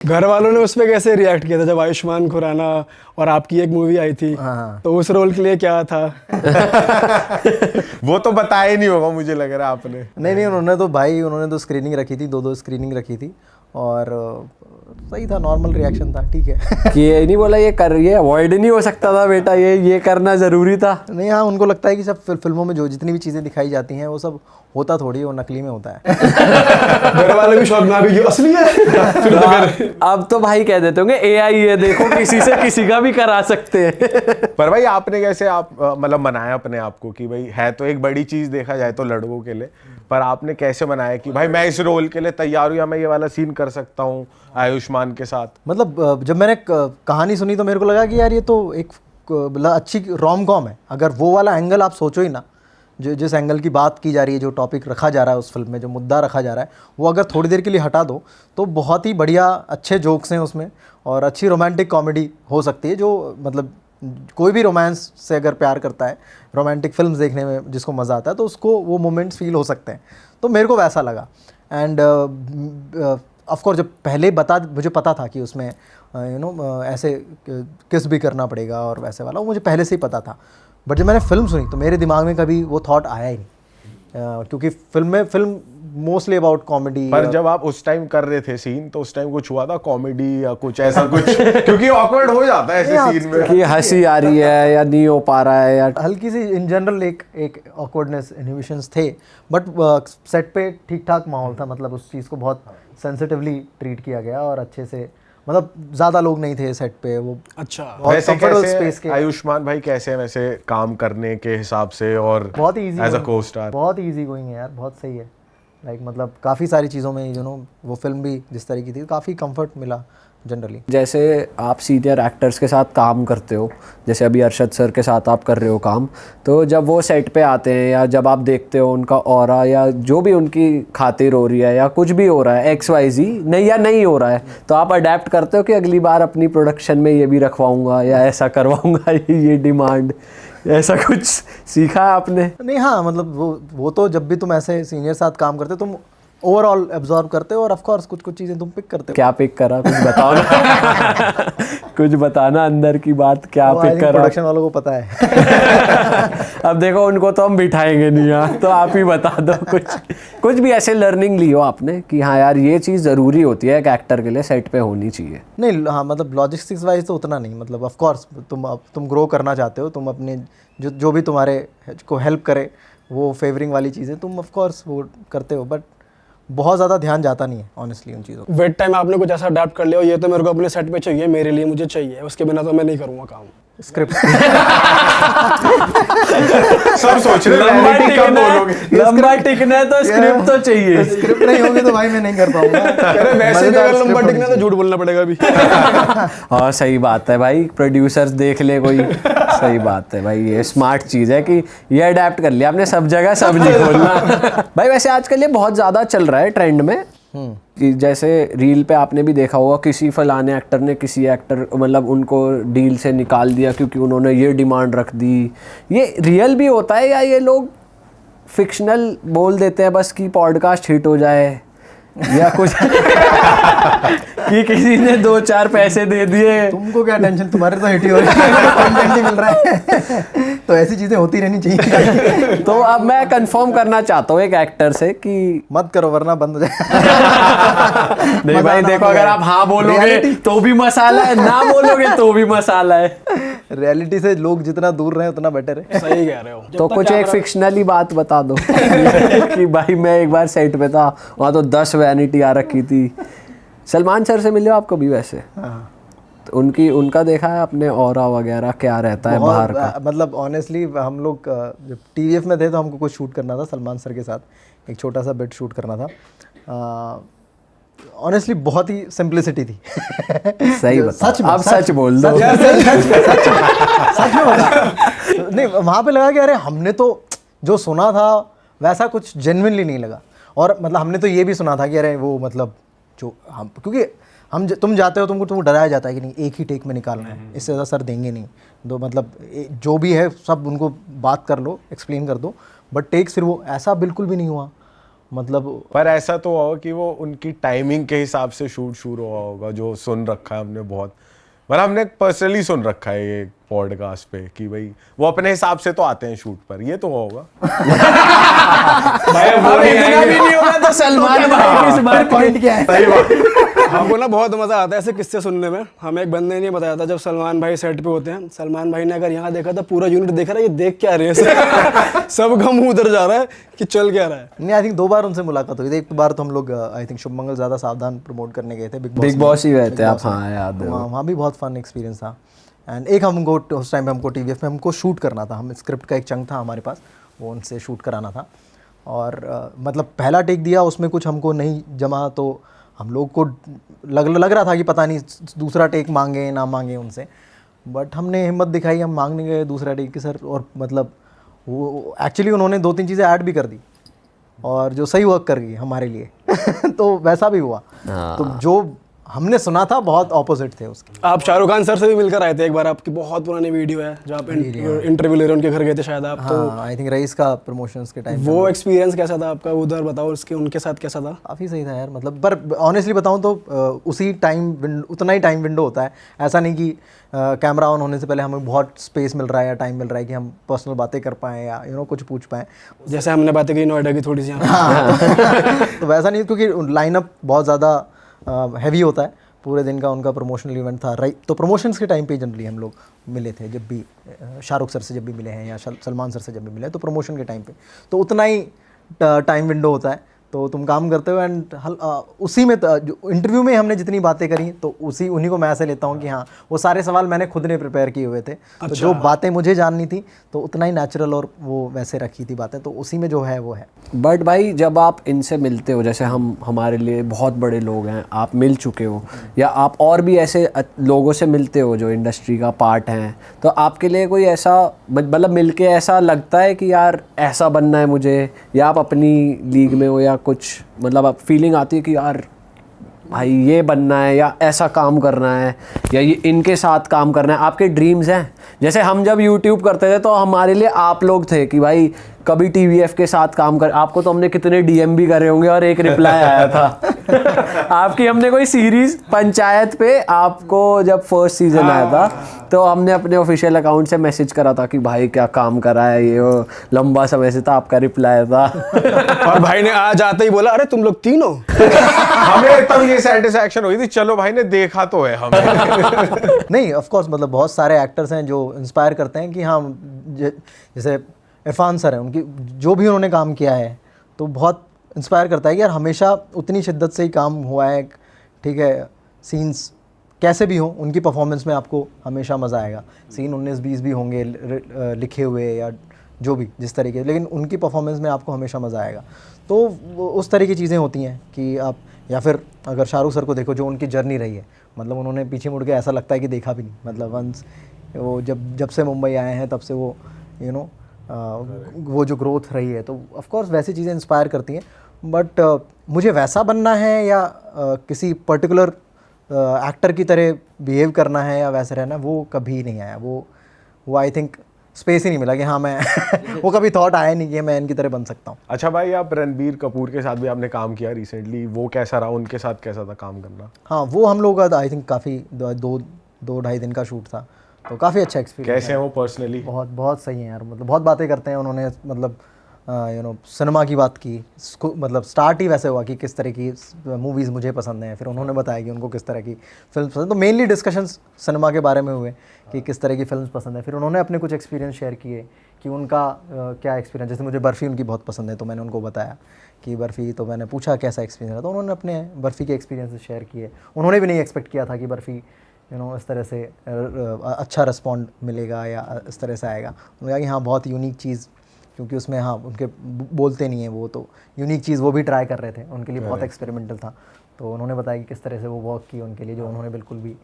घर वालों ने उस पे कैसे रिएक्ट किया था जब आयुष्मान खुराना और आपकी एक मूवी आई थी? हाँ। तो उस रोल के लिए क्या था? वो तो बताया ही नहीं होगा मुझे लग रहा है आपने। नहीं, उन्होंने तो स्क्रीनिंग रखी थी, दो स्क्रीनिंग रखी थी और सही था, नॉर्मल रिएक्शन था, ठीक है। कि ये नहीं बोला ये अवॉइड नहीं हो सकता था बेटा, ये करना ज़रूरी था? नहीं, हाँ, उनको लगता है कि सब फिल्मों में जो जितनी भी चीज़ें दिखाई जाती हैं वो सब होता थोड़ी, वो नकली में होता है। घर वाले भी शौक ना भी ये असली है। फिर तो फिर अब तो भाई कह देते होंगे AI है, देखो किसी से किसी का भी करा सकते हैं। पर भाई आपने कैसे मतलब मनाया अपने आप को कि भाई है तो एक बड़ी चीज देखा जाए तो लड़कों के लिए, पर आपने कैसे मनाया कि भाई मैं इस रोल के लिए तैयार हूँ या मैं ये वाला सीन कर सकता हूँ आयुष्मान के साथ? मतलब जब मैंने कहानी सुनी तो मेरे को लगा कि यार ये तो एक अच्छी रोम कॉम है। अगर वो वाला एंगल आप सोचो ही ना, जो जिस एंगल की बात की जा रही है, जो टॉपिक रखा जा रहा है उस फिल्म में, जो मुद्दा रखा जा रहा है, वो अगर थोड़ी देर के लिए हटा दो तो बहुत ही बढ़िया अच्छे जोक्स हैं उसमें और अच्छी रोमांटिक कॉमेडी हो सकती है। जो मतलब कोई भी रोमांस से अगर प्यार करता है, रोमांटिक फिल्म्स देखने में जिसको मज़ा आता है, तो उसको वो मोमेंट्स फील हो सकते हैं। तो मेरे को वैसा लगा। एंड ऑफ कोर्स जब पहले मुझे पता था कि उसमें ऐसे किस भी करना पड़ेगा और वैसे वाला, वो मुझे पहले से ही पता था। बट जब मैंने फिल्म सुनी तो मेरे दिमाग में कभी वो थॉट आया ही नहीं, क्योंकि फिल्म मोस्टली अबाउट कॉमेडी। पर जब आप उस टाइम कर रहे थे सीन तो उस टाइम कुछ हुआ था कॉमेडी या कुछ ऐसा कुछ? क्योंकि ऑकवर्ड हो जाता है ऐसे सीन में कि हंसी आ रही है या नहीं हो पा रहा है, या हल्की सी इन जनरल एक ऑकवर्डनेस, इनहिबिशंस थे। बट सेट पे ठीक ठाक माहौल था, मतलब उस चीज़ को बहुत सेंसिटिवली ट्रीट किया गया और अच्छे से, मतलब ज़्यादा लोग नहीं थे सेट पे। वो अच्छा, वैसे स्पेस कैसे के आयुष्मान भाई कैसे वैसे काम करने के हिसाब से और बहुत ईजी एज अ को स्टार? बहुत ईजी गोइंग है यार, बहुत सही है। लाइक मतलब काफ़ी सारी चीज़ों में वो फिल्म भी जिस तरह की थी काफ़ी कंफर्ट मिला जनरली। जैसे आप सीनियर एक्टर्स के साथ काम करते हो, जैसे अभी अरशद सर के साथ आप कर रहे हो काम, तो जब वो सेट पे आते हैं या जब आप देखते हो उनका ऑरा या जो भी उनकी खातिर हो रही है या कुछ भी हो रहा है XYZ नहीं हो रहा है, तो आप अडेप्ट करते हो कि अगली बार अपनी प्रोडक्शन में ये भी रखवाऊंगा या ऐसा करवाऊंगा, ये डिमांड, ऐसा कुछ सीखा है आपने? नहीं, हाँ, मतलब वो तो जब भी तुम ऐसे सीनियर साथ काम करते हो तुम ओवरऑल एब्जॉर्ब करते हो और ऑफ कोर्स कुछ चीज़ें तुम पिक करते हो। क्या पिक करा, कुछ बताओ ना। कुछ बताना अंदर की बात, क्या पिक करा? प्रोडक्शन वालों को पता है। अब देखो उनको तो हम बिठाएंगे नहीं यहाँ, तो आप ही बता दो कुछ भी ऐसे लर्निंग ली हो आपने कि हाँ यार ये चीज़ ज़रूरी होती है एक एक्टर के लिए, सेट पे होनी चाहिए? नहीं, हाँ, मतलब लॉजिस्टिक्स वाइज तो उतना नहीं, मतलब ऑफ कोर्स तुम ग्रो करना चाहते हो, तुम अपने जो भी तुम्हारे को हेल्प करे वो फेवरिंग वाली चीज़ें तुम ऑफ कोर्स वो करते हो, बट बहुत ज़्यादा ध्यान जाता नहीं है ऑनेस्टली उन चीज़ों। वेट टाइम आपने कुछ ऐसा अडेप्ट कर लिया, ये तो मेरे को अपने सेट पे चाहिए, मेरे लिए मुझे चाहिए, उसके बिना तो मैं नहीं करूँगा काम। स्क्रिप्ट सब सोच रहे reality कब बोलोगे? लंबा टिकना है तो स्क्रिप्ट तो चाहिए। स्क्रिप्ट नहीं होगी तो भाई मैं नहीं कर पाऊंगा। अरे वैसे भी अगर लंबा टिकना है तो झूठ बोलना पड़ेगा अभी। हाँ सही बात है भाई, प्रोड्यूसर्स देख ले कोई। सही बात है भाई, ये स्मार्ट चीज़ है कि ये अडेप्ट कर लिया आपने, सब जगह सब नहीं खोलना। भाई वैसे आजकल ये बहुत ज़्यादा चल रहा है ट्रेंड में कि जैसे रील पे आपने भी देखा होगा, किसी फलाने एक्टर ने किसी एक्टर मतलब उनको डील से निकाल दिया क्योंकि उन्होंने ये डिमांड रख दी। ये रियल भी होता है या ये लोग फिक्शनल बोल देते हैं बस कि पॉडकास्ट हिट हो जाए या कुछ? कि किसी ने 2-4 पैसे दे दिए? तुमको क्या टेंशन, तुम्हारे तो हिट ही हो रही है, कंटेंट ही मिल रहा है। तो ऐसी चीजें होती रहनी चाहिए। तो अब मैं कंफर्म करना चाहता हूँ एक एक्टर से कि मत करो वरना बंद हो जाए। नहीं भाई देखो, अगर आप हाँ बोलोगे तो भी मसाला है, ना बोलोगे तो भी मसाला है। रियलिटी से लोग जितना दूर रहे उतना बेटर है। सही कह रहे हो। तो कुछ एक फिक्शनली बात बता दो कि भाई मैं एक बार सेट पे था, वहाँ तो 10 वैनिटी आ रखी थी। सलमान सर से मिले हो आप कभी वैसे? हाँ। तो उनका देखा है आपने ऑरा वगैरह क्या रहता है बाहर का? मतलब ऑनेस्टली हम लोग जब TVF में थे तो हमको कुछ शूट करना था सलमान सर के साथ, एक छोटा सा बिट शूट करना था। ऑनेस्टली बहुत ही सिंप्लिसिटी थी। सही बता, सच में, अब सच बोल दो। सच में बता। नहीं, वहाँ पे लगा कि अरे हमने तो जो सुना था वैसा कुछ जेन्युइनली नहीं लगा। और मतलब हमने तो ये भी सुना था कि अरे वो मतलब जो हम, क्योंकि तुम जाते हो तुमको डराया जाता है कि नहीं एक ही टेक में निकालना है, इससे ज़्यादा सर देंगे नहीं, तो मतलब जो भी है सब उनको बात कर लो, एक्सप्लेन कर दो, बट टेक्स फिर वो ऐसा बिल्कुल भी नहीं हुआ। मतलब पर ऐसा तो हुआ कि वो उनकी टाइमिंग के हिसाब से शूट शुरू हुआ होगा, जो सुन रखा है हमने बहुत, मतलब हमने पर्सनली सुन रखा है ये पॉडकास्ट पे कि भाई वो अपने हिसाब से तो आते हैं शूट पर, ये तो होगा। भाई वो इतना भी नहीं होगा तो सलमान भाई इस बार पॉइंट क्या है? सही बात। हमको ना बहुत मजा आता है ऐसे किस्से सुनने में। हमें एक बंदे ने बताया था जब सलमान भाई सेट पे होते हैं, सलमान भाई ने अगर यहाँ देखा था पूरा यूनिट देख रहा है ये देख क्या रहे हैं सब गम उधर जा रहा है कि चल क्या रहा है। नहीं, आई थिंक 2 बार उनसे मुलाकात हुई थी। एक बार तो हम लोग आई थिंक शुभ मंगल ज़्यादा सावधान प्रमोट करने गए थे, बिग बॉस ही गए थे आप, हाँ याद है। वहाँ भी बहुत फन एक्सपीरियंस था। एंड एक हमको उस टाइम पे हमको TVF में हमको शूट करना था, हम स्क्रिप्ट का एक चंक था हमारे पास, वो उनसे शूट कराना था। और मतलब पहला टेक दिया, उसमें कुछ हमको नहीं जमा, तो हम लोग को लग रहा था कि पता नहीं दूसरा टेक मांगे ना मांगे उनसे, बट हमने हिम्मत दिखाई, हम मांगने गए दूसरा टेक की सर। और मतलब वो एक्चुअली उन्होंने 2-3 चीज़ें ऐड भी कर दी और जो सही वर्क कर गई हमारे लिए तो वैसा भी हुआ। तो जो हमने सुना था बहुत ऑपोजिट थे उसके। आप शाहरुख खान सर से भी मिलकर आए थे एक बार, आपकी बहुत पुरानी वीडियो है जहाँ पे इंटरव्यू ले रहे उनके घर गए थे शायद आप। तो हाँ, आई थिंक रईस का प्रमोशंस के टाइम वो एक्सपीरियंस कैसा था आपका, उधर बताओ उसके उनके साथ कैसा था? काफ़ी सही था यार, मतलब पर ऑनेस्टली बताऊं तो उसी टाइम उतना ही टाइम विंडो होता है। ऐसा नहीं कि कैमरा ऑन होने से पहले हमें बहुत स्पेस मिल रहा है या टाइम मिल रहा है कि हम पर्सनल बातें कर पाएँ या कुछ पूछ पाएँ। जैसे हमने बातें की नोएडा की थोड़ी सी तो वैसा नहीं, क्योंकि लाइनअप बहुत ज़्यादा हैवी होता है, पूरे दिन का उनका प्रमोशनल इवेंट था। राइट, तो प्रमोशंस के टाइम पे जनरली हम लोग मिले थे, जब भी शाहरुख सर से जब भी मिले हैं या सलमान सर से जब भी मिले, तो प्रमोशन के टाइम पे तो उतना ही टाइम विंडो होता है, तो तुम काम करते हो। एंड उसी में जो इंटरव्यू में हमने जितनी बातें करी, तो उन्हीं को मैं ऐसे लेता हूँ कि हाँ, वो सारे सवाल मैंने खुद ने प्रिपेयर किए हुए थे। तो जो बातें मुझे जाननी थी तो उतना ही नेचुरल और वो वैसे रखी थी बातें, तो उसी में जो है वो है। बट भाई जब आप इनसे मिलते हो, जैसे हमारे लिए बहुत बड़े लोग हैं, आप मिल चुके हो या आप और भी ऐसे लोगों से मिलते हो जो इंडस्ट्री का पार्ट हैं, तो आपके लिए कोई ऐसा मतलब मिलके ऐसा लगता है कि यार ऐसा बनना है मुझे, या आप अपनी लीग में हो या कुछ, मतलब आप फीलिंग आती है कि यार भाई ये बनना है या ऐसा काम करना है या ये इनके साथ काम करना है, आपके ड्रीम्स हैं? जैसे हम जब YouTube करते थे तो हमारे लिए आप लोग थे कि भाई कभी TVF के साथ काम कर, आपको तो हमने कितने DM भी करे होंगे और एक रिप्लाई आया था आपकी हमने कोई सीरीज पंचायत पे, आपको जब फर्स्ट सीजन आया था तो हमने अपने ऑफिशियल अकाउंट से मैसेज करा था कि भाई क्या काम करा है ये, वो लंबा समय से था, आपका रिप्लाई था और भाई ने आज आते ही बोला अरे तुम लोग तीनों हमें तब ये सेटिस्फैक्शन हुई थी, चलो भाई ने देखा तो है हमें। नहीं, ऑफ कोर्स मतलब बहुत सारे एक्टर्स हैं जो इंस्पायर करते हैं कि हाँ, जैसे इरफान सर हैं, उनकी जो भी उन्होंने काम किया है तो बहुत इंस्पायर करता है कि यार हमेशा उतनी शिद्दत से ही काम हुआ है, ठीक है, सीन्स कैसे भी हों उनकी परफॉर्मेंस में आपको हमेशा मज़ा आएगा। सीन 19-20 भी होंगे लिखे हुए या जो भी जिस तरीके, लेकिन उनकी परफॉर्मेंस में आपको हमेशा मज़ा आएगा। तो उस तरह की चीज़ें होती हैं कि आप, या फिर अगर शाहरुख सर को देखो जो उनकी जर्नी रही है, मतलब उन्होंने पीछे मुड़ के ऐसा लगता है कि देखा भी नहीं, मतलब वंस वो जब से मुंबई आए हैं तब से वो वो जो ग्रोथ रही है, तो ऑफ कोर्स वैसी चीज़ें इंस्पायर करती हैं। बट मुझे वैसा बनना है या किसी पर्टिकुलर एक्टर की तरह बिहेव करना है या वैसे रहना, वो कभी नहीं आया। वो आई थिंक स्पेस ही नहीं मिला कि हाँ मैं वो कभी थॉट आया नहीं कि मैं इनकी तरह बन सकता हूँ। अच्छा भाई, आप रणबीर कपूर के साथ भी आपने काम किया रिसेंटली, वो कैसा रहा, उनके साथ कैसा था काम करना? हाँ, वो हम लोग का आई थिंक काफ़ी 2-2.5 दिन का शूट था, तो काफ़ी अच्छा एक्सपीरियंस। कैसे हैं वो पर्सनली? बहुत सही हैं यार, मतलब बहुत बातें करते हैं उन्होंने, मतलब सिनेमा की बात की, मतलब स्टार्ट ही वैसे हुआ कि किस तरह की मूवीज़ मुझे पसंद हैं, फिर उन्होंने बताया कि उनको किस तरह की फिल्म पसंद, तो मेनली डिस्कशंस सिनेमा के बारे में हुए कि किस तरह की फिल्म पसंद है। फिर उन्होंने अपने कुछ एक्सपीरियंस शेयर किए कि उनका क्या एक्सपीरियंस, जैसे मुझे बर्फ़ी उनकी बहुत पसंद है तो मैंने उनको बताया कि बर्फ़ी, तो मैंने पूछा कैसा एक्सपीरियंस है, तो उन्होंने अपने बर्फ़ी के एक्सपीरियंस शेयर किए। उन्होंने भी नहीं एक्सपेक्ट किया था कि बर्फ़ी इस तरह से अच्छा रिस्पॉन्ड मिलेगा या इस तरह से आएगा। उन्होंने कहा कि हाँ बहुत यूनिक चीज़, क्योंकि उसमें हाँ उनके बोलते नहीं हैं वो, तो यूनिक चीज़ वो भी ट्राई कर रहे थे, उनके लिए बहुत एक्सपेरिमेंटल था। तो उन्होंने बताया कि किस तरह से वो वर्क की उनके लिए, जो उन्होंने बिल्कुल भी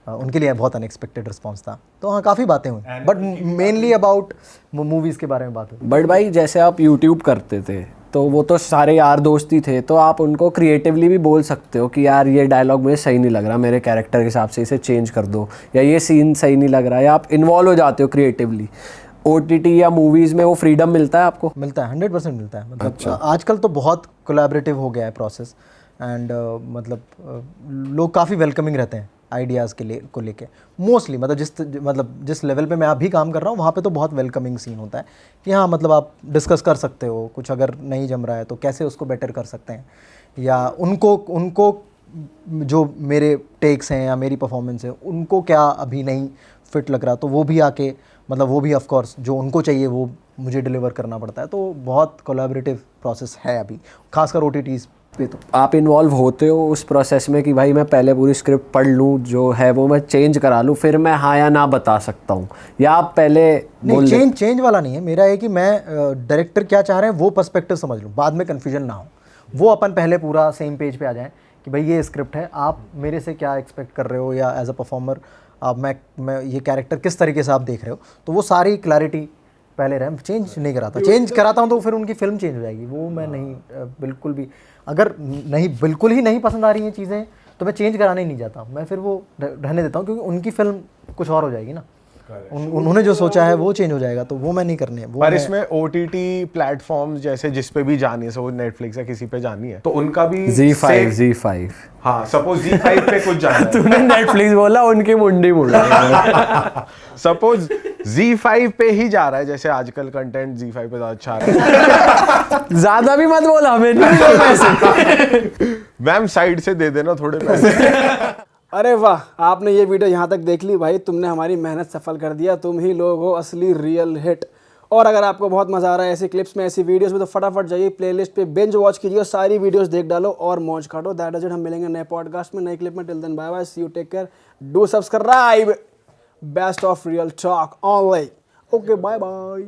उनके लिए बहुत अनएक्सपेक्टेड रिस्पांस था। तो हाँ काफ़ी बातें हुई, बट मेनली अबाउट मूवीज़ के बारे में बात हुई। बट भाई जैसे आप यूट्यूब करते थे तो वो तो सारे यार दोस्त ही थे, तो आप उनको क्रिएटिवली भी बोल सकते हो कि यार ये डायलॉग मुझे सही नहीं लग रहा, मेरे कैरेक्टर के हिसाब से इसे चेंज कर दो, या ये सीन सही नहीं लग रहा, या आप इन्वॉल्व हो जाते हो क्रिएटिवली। OTT या मूवीज में वो फ्रीडम मिलता है आपको? मिलता है, 100% मिलता है। मतलब आजकल तो बहुत कोलैबोरेटिव हो गया है प्रोसेस एंड मतलब लोग काफ़ी वेलकमिंग रहते हैं आइडियाज़ के लिए को लेके मोस्टली। मतलब जिस लेवल पे मैं अभी काम कर रहा हूँ वहाँ पे तो बहुत वेलकमिंग सीन होता है कि हाँ मतलब आप डिस्कस कर सकते हो, कुछ अगर नहीं जम रहा है तो कैसे उसको बेटर कर सकते हैं, या उनको जो मेरे टेक्स हैं या मेरी परफॉर्मेंस है उनको क्या अभी नहीं फिट लग रहा, तो वो भी आके मतलब वो भी ऑफ कोर्स जो उनको चाहिए वो मुझे डिलीवर करना पड़ता है। तो बहुत कोलैबोरेटिव प्रोसेस है अभी, खासकर OTTs पे। तो आप इन्वॉल्व होते हो उस प्रोसेस में कि भाई मैं पहले पूरी स्क्रिप्ट पढ़ लूँ, जो है वो मैं चेंज करा लूँ, फिर मैं हाँ या ना बता सकता हूँ, या आप पहले नहीं, चेंज वाला नहीं है मेरा, है कि मैं डायरेक्टर क्या चाह रहे हैं वो पर्सपेक्टिव समझ लूँ, बाद में कन्फ्यूजन ना हो। वो अपन पहले पूरा सेम पेज पे आ जाएं कि भाई ये स्क्रिप्ट है, आप मेरे से क्या एक्सपेक्ट कर रहे हो, या एज अ परफॉर्मर आप मैं ये कैरेक्टर किस तरीके से आप देख रहे हो, तो वो सारी क्लैरिटी पहले रहे। चेंज नहीं कराता, चेंज कराता हूँ तो फिर उनकी फिल्म चेंज हो जाएगी, वो मैं नहीं बिल्कुल भी। अगर नहीं बिल्कुल ही नहीं पसंद आ रही हैं चीज़ें तो मैं चेंज कराने ही नहीं जाता, मैं फिर वो रहने देता हूँ, क्योंकि उनकी फिल्म कुछ और हो जाएगी ना, उन्होंने जो सोचा है वो चेंज हो जाएगा, तो वो मैं नहीं करने। वो पर इसमें OTT प्लेटफॉर्म्स जैसे जिस पे भी जानी है, सपोज नेटफ्लिक्स या किसी पे जानी है तो उनका भी Z5 हाँ सपोज Z5 पे कुछ जाना है तूने नेटफ्लिक्स बोला, उनकी मुंडी मुड़ा। सपोज Z5 पे ही जा रहा है, जैसे आजकल कंटेंट Z5 पे ज्यादा अच्छा आ रहा है। ज्यादा भी मत बोला, हमें नहीं मिले पैसे। मैम साइड से दे देना थोड़े पैसे। अरे वाह, आपने ये वीडियो यहाँ तक देख ली भाई, तुमने हमारी मेहनत सफल कर दिया, तुम ही लोग हो असली रियल हिट। और अगर आपको बहुत मज़ा आ रहा है ऐसी क्लिप्स में, ऐसी वीडियोस में, तो फटाफट जाइए प्लेलिस्ट पे बिंज वॉच कीजिए और सारी वीडियोस देख डालो और मौज काटो। दैट इज इट, हम मिलेंगे नए पॉडकास्ट में, नई क्लिप में। Till then bye bye, see you, take care, do subscribe, best of real talk online. Okay, bye bye.